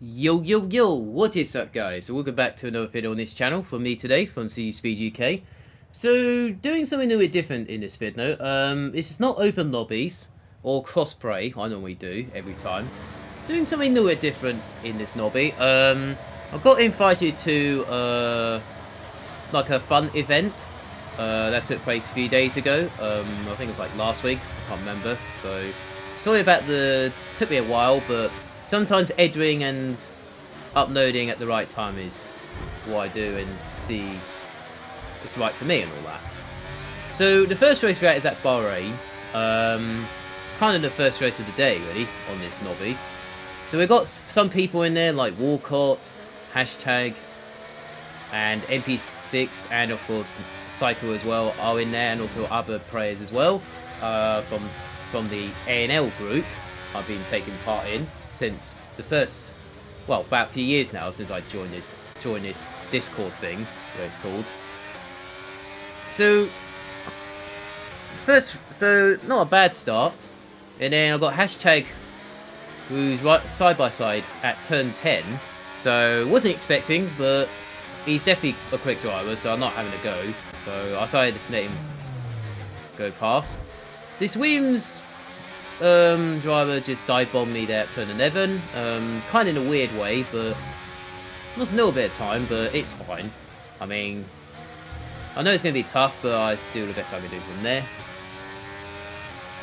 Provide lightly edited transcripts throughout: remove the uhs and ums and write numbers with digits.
Yo yo yo, what is up guys? So welcome back to another video on this channel from me today, from CcSpeedUk. So, doing something new and different in this video. This is not open lobbies, or crossplay, I normally do, every time. Doing something new and different in this lobby. I got invited to, like a fun event, that took place a few days ago. I think it was like last week, I can't remember. So, sorry about took me a while, but sometimes editing and uploading at the right time is what I do and see it's right for me and all that. So the first race we're at is at Bahrain. Kind of the first race of the day, really, on this lobby. So we've got some people in there like Walcott, Hashtag, and MP6, and of course Psycho as well are in there, and also other players as well from the ANL group I've been taking part in since the first, well, about a few years now since I joined this Discord thing, what it's called. So not a bad start, and then I've got Hashtag, who's right side by side at turn 10. So wasn't expecting, but he's definitely a quick driver, so I'm not having to go. So I decided to let him go past. This Williams driver just dive bombed me there at turn 11, kind of in a weird way, but lost a little bit of time, but it's fine. I mean, I know it's going to be tough, but I do the best I can do from there.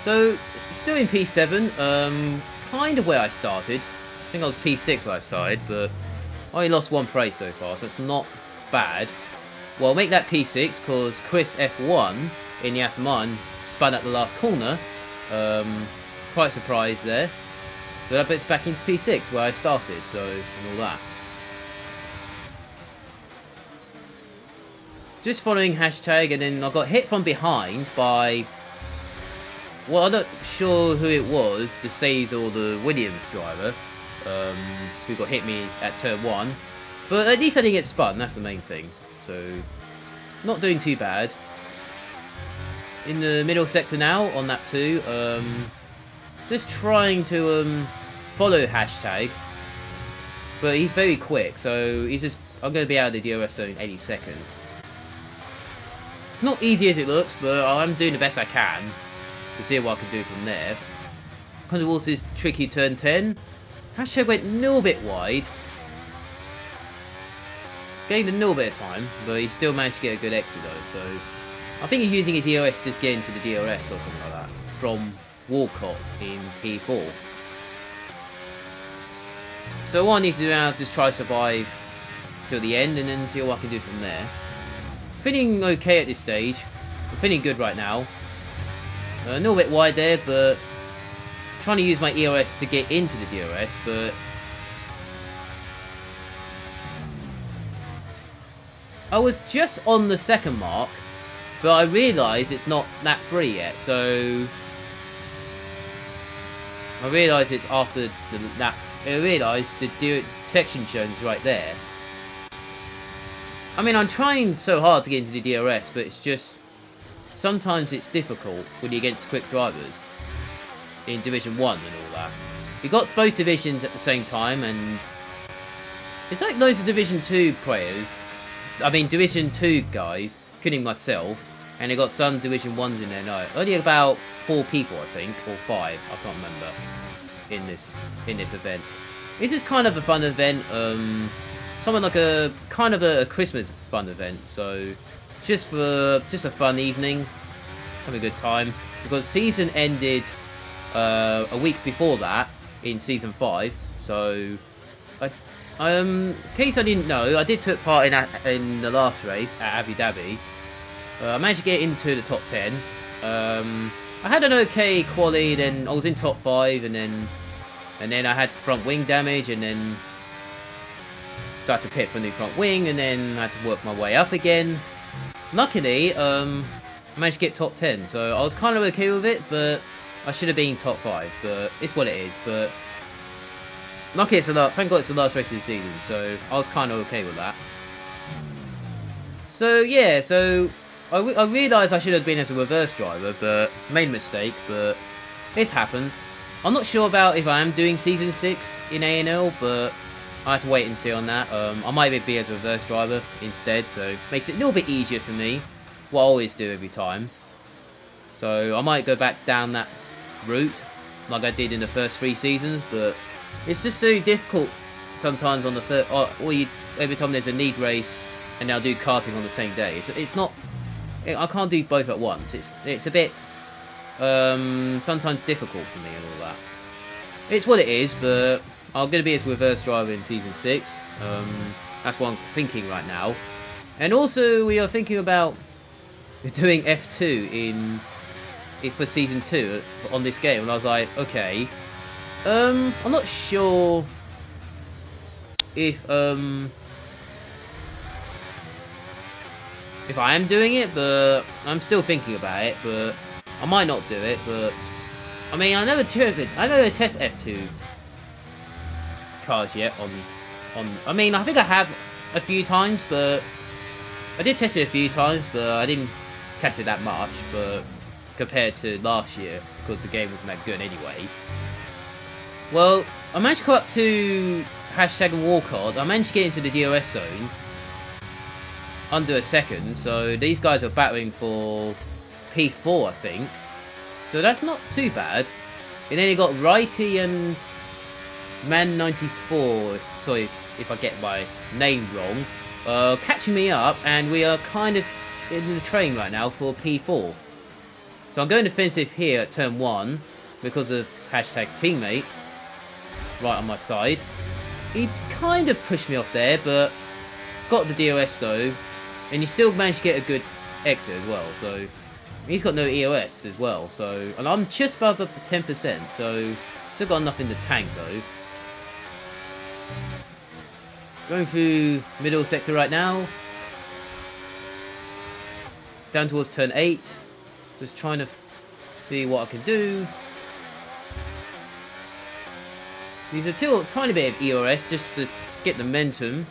So, still in P7, kind of where I started. I think I was P6 where I started, but I only lost one place so far, so it's not bad. Well, I'll make that P6, because Chris F1 in the Asaman spun at the last corner. Quite surprised there. So that puts back into P6 where I started, so, and all that. Just following Hashtag, and then I got hit from behind by, well, I'm not sure who it was, the Says or the Williams driver, who got hit me at turn 1. But at least I didn't get spun, that's the main thing. So, not doing too bad. In the middle sector now, on lap 2, just trying to follow Hashtag, but he's very quick, so I'm going to be out of the DRS zone any second. It's not easy as it looks, but I'm doing the best I can to see what I can do from there. Kind of towards this tricky turn 10. Hashtag went a little bit wide, gained a little bit of time, but he still managed to get a good exit though, so I think he's using his EOS to just get into the DRS or something like that from Walcott in P4. So what I need to do now is just try to survive till the end and then see what I can do from there. Feeling okay at this stage. I'm feeling good right now. A little bit wide there, but trying to use my EOS to get into the DRS, but I was just on the second mark, but I realised it's not lap 3 yet, so I realised it's after the lap. I realised the detection zone is right there. I mean, I'm trying so hard to get into the DRS, but it's just sometimes it's difficult when you're against quick drivers in Division 1 and all that. You got both divisions at the same time, and it's like loads of Division 2 players. I mean, Division 2 guys, including myself, and they got some Division 1s in there. No, only about 4 people, I think, or 5. I can't remember in this event. This is kind of a fun event. Something like a kind of a Christmas fun event. So just a fun evening, have a good time. Because season ended a week before that in season 5. So in case I didn't know, I did take part in the last race at Abu Dhabi. I managed to get into the top 10. I had an okay quali, then I was in top 5, and then I had front wing damage, and then so I had to pit for a new front wing, and then I had to work my way up again. Luckily, I managed to get top 10, so I was kind of okay with it, but I should have been top 5, but it's what it is. But luckily, thank God it's the last race of the season, so I was kind of okay with that. So yeah, so I realised I should have been as a reverse driver, but made a mistake, but this happens. I'm not sure about if I am doing Season 6 in ANL, but I have to wait and see on that. I might be as a reverse driver instead, so makes it a little bit easier for me. What I always do every time. So I might go back down that route like I did in the first 3 seasons, but it's just so difficult sometimes on the third, or every time there's a league race, and I'll do karting on the same day. It's not, I can't do both at once. It's a bit sometimes difficult for me and all that. It's what it is, but I'm going to be as reverse driver in Season 6. That's what I'm thinking right now. And also, we are thinking about doing F2 for Season 2 on this game. And I was like, okay. I'm not sure if I am doing it, but I'm still thinking about it. But I might not do it, but I mean, I never test F2 cars yet on. I mean, I think I have a few times, but I did test it a few times, but I didn't test it that much. But compared to last year, because the game wasn't that good anyway. Well, I managed to go up to hashtag and Walcott. I managed to get into the DRS zone under a second, so these guys are battling for P4, I think. So that's not too bad. And then you got Righty and Man94, sorry if I get my name wrong, catching me up, and we are kind of in the train right now for P4. So I'm going defensive here at turn 1 because of hashtag's teammate right on my side. He kind of pushed me off there, but got the DRS though, and he still managed to get a good exit as well. So he's got no EOS as well, so, and I'm just above 10%, so still got enough in the tank though. Going through middle sector right now. Down towards turn 8. Just trying to see what I can do. These are still a tiny bit of EOS just to get the momentum.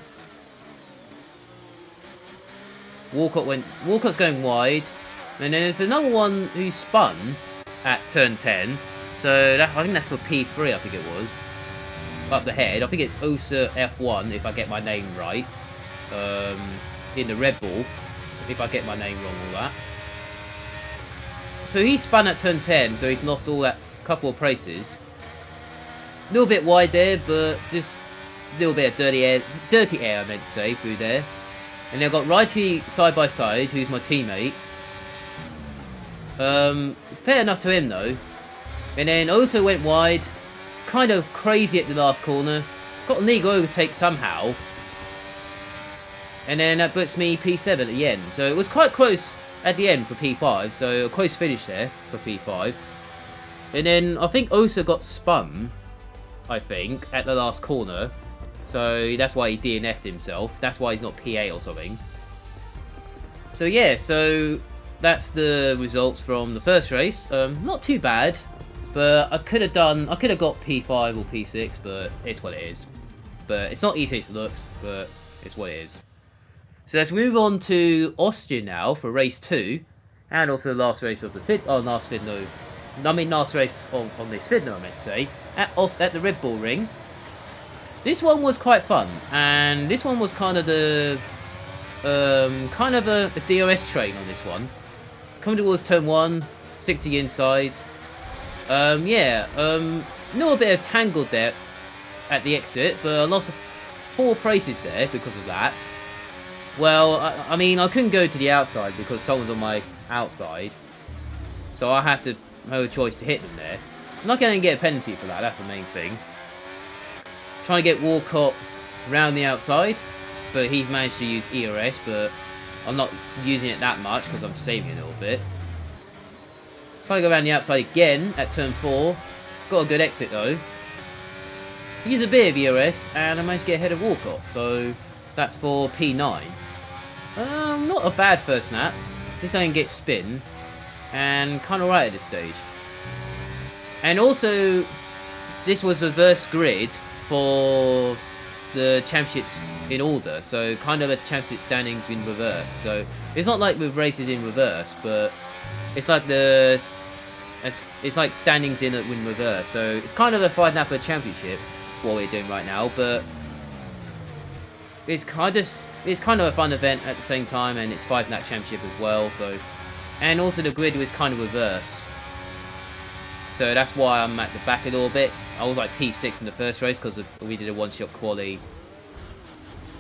Walcott's going wide. And then there's another one who spun at turn 10. So I think that's for P3, I think it was. Up the head. I think it's Osa F1, if I get my name right. In the Red Bull. If I get my name wrong, all that. So he spun at turn 10, so he's lost all that couple of places. A little bit wide there, but just a little bit of dirty air, I meant to say, through there. And then I've got Righty side by side, who's my teammate. Fair enough to him though. And then also went wide, kind of crazy at the last corner. Got a league overtake somehow. And then that puts me P7 at the end. So it was quite close at the end for P5, so a close finish there for P5. And then I think Osa got spun, I think, at the last corner. So that's why he DNF'd himself. That's why he's not P8 or something. So yeah, so that's the results from the first race. Not too bad, but I could have got P5 or P6, but it's what it is. But it's not easy as it looks, but it's what it is. So let's move on to Austria now for race 2, and also the last race of the last race on this Fidno, I meant to say, at the Red Bull Ring. This one was quite fun, and this one was kind of the a DRS train on this one. Coming towards turn 1, stick to the inside. Not a bit of tangled there at the exit, but I lost 4 places there because of that. Well, I mean, I couldn't go to the outside because someone's on my outside. So I have a choice to hit them there. I'm not going to get a penalty for that, that's the main thing. Trying to get Walcott round the outside, but he's managed to use ERS, but I'm not using it that much because I'm saving it a little bit. So I go around the outside again at turn 4. Got a good exit though. Use a bit of ERS and I managed to get ahead of Walcott, so that's for P9. Not a bad first lap. This I can get spin, and kind of right at this stage. And also, this was a reverse grid for the championships in order, so kind of a championship standings in reverse. So it's not like with races in reverse, but it's like it's like standings in reverse. So it's kind of a 5-lapper championship what we're doing right now, but it's kind of a fun event at the same time, and it's 5-lap championship as well. So, and also the grid was kind of reverse. So that's why I'm at the back a little bit. I was like P6 in the first race because we did a one-shot quali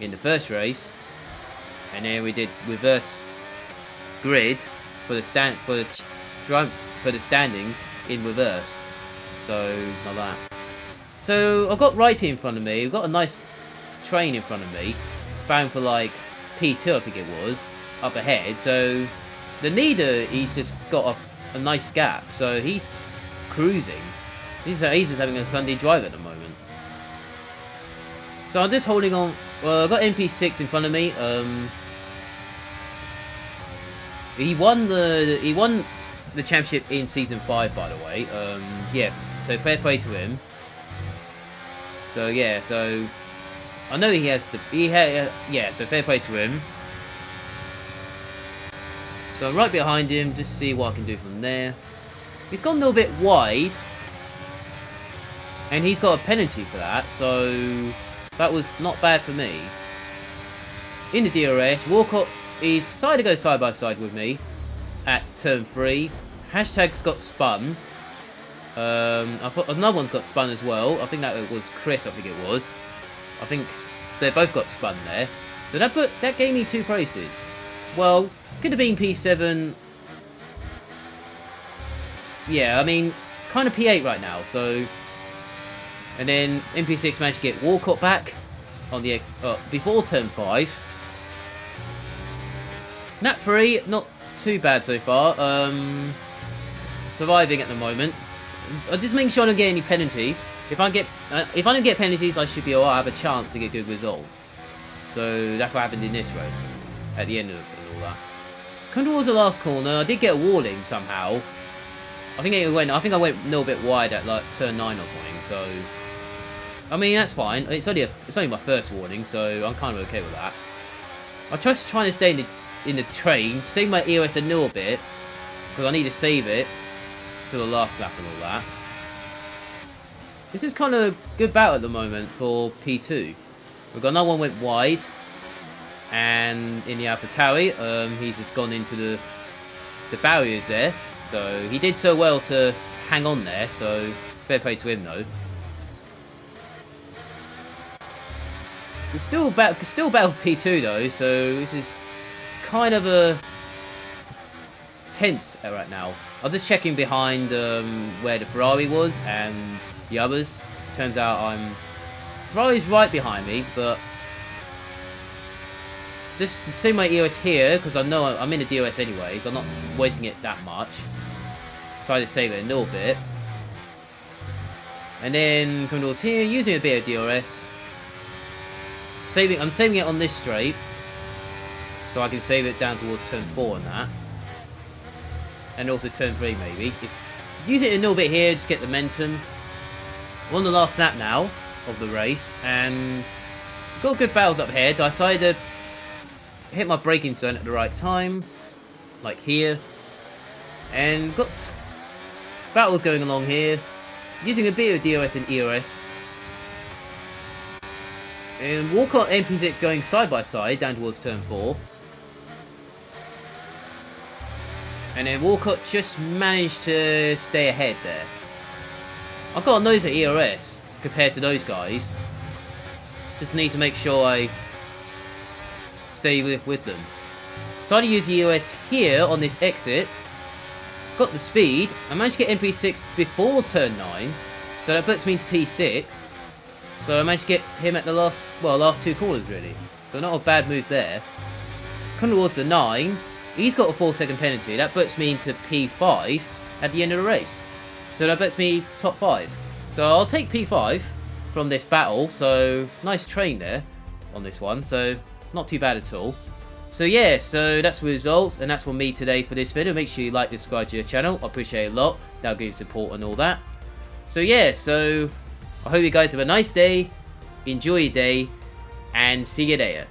in the first race, and then we did reverse grid for the standings in reverse. So like that. So I've got Righty in front of me. We've got a nice train in front of me, bound for like P2, I think it was, up ahead. So the leader, he's just got a nice gap. So he's cruising. He's just having a Sunday drive at the moment. So I'm just holding on. Well, I've got MP6 in front of me. He won the championship in season 5, by the way. Yeah, so fair play to him. So yeah, so I know he has the yeah, so fair play to him. So I'm right behind him, just to see what I can do from there. He's gone a little bit wide, and he's got a penalty for that, so that was not bad for me. In the DRS, Walcott is decided to go side by side with me at turn 3. Hashtag's got spun. I thought another one's got spun as well. I think that was Chris. I think it was. I think they both got spun there. So that gave me 2 places. Well, could have been P7. Yeah, I mean, kind of P8 right now. So, and then MP6 managed to get Walcott back on the before turn 5. Nat 3, not too bad so far. Surviving at the moment. I'm just making sure I don't get any penalties. If I don't get penalties, I should be alright. I have a chance to get a good result. So that's what happened in this race at the end of it and all that. Come towards the last corner, I did get a warning somehow. I think I went a little bit wide at like turn 9 or something. So I mean that's fine. It's only my first warning, so I'm kind of okay with that. I'm just trying to stay in the train, save my EOS a little bit because I need to save it to the last lap and all that. This is kind of a good battle at the moment for P2. We've got another one went wide, and in the AlphaTauri, he's just gone into the barriers there. So he did so well to hang on there. So fair play to him though. It's still battle P2 though. So this is kind of a tense right now. I was just checking behind where the Ferrari was and the others. Turns out Ferrari's right behind me, but just save my EOS here because I know I'm in the DRS anyway, so I'm not wasting it that much. So I just save it a little bit, and then come towards here using a bit of DRS. I'm saving it on this straight, so I can save it down towards turn 4 and that. And also turn 3 maybe. Use it a little bit here, just get the momentum. We're on the last lap now of the race, and got good battles up ahead. I decided to hit my braking zone at the right time, like here. And got battles going along here, using a bit of DRS and EOS. And Walcott and MP6 going side by side down towards turn 4. And then Walcott just managed to stay ahead there. I've got a nose at ERS compared to those guys. Just need to make sure I stay with them. Decided to use the EOS here on this exit. Got the speed. I managed to get MP6 before turn 9. So that puts me into P6. So I managed to get him at the last 2 corners really. So not a bad move there. Coming towards the 9. He's got a 4-second penalty. That puts me into P5 at the end of the race. So that puts me top 5. So I'll take P5 from this battle. So nice train there on this one. So not too bad at all. So yeah, so that's the results. And that's from me today for this video. Make sure you like, subscribe to your channel. I appreciate it a lot. That'll give you support and all that. So yeah, so I hope you guys have a nice day. Enjoy your day. And see you there.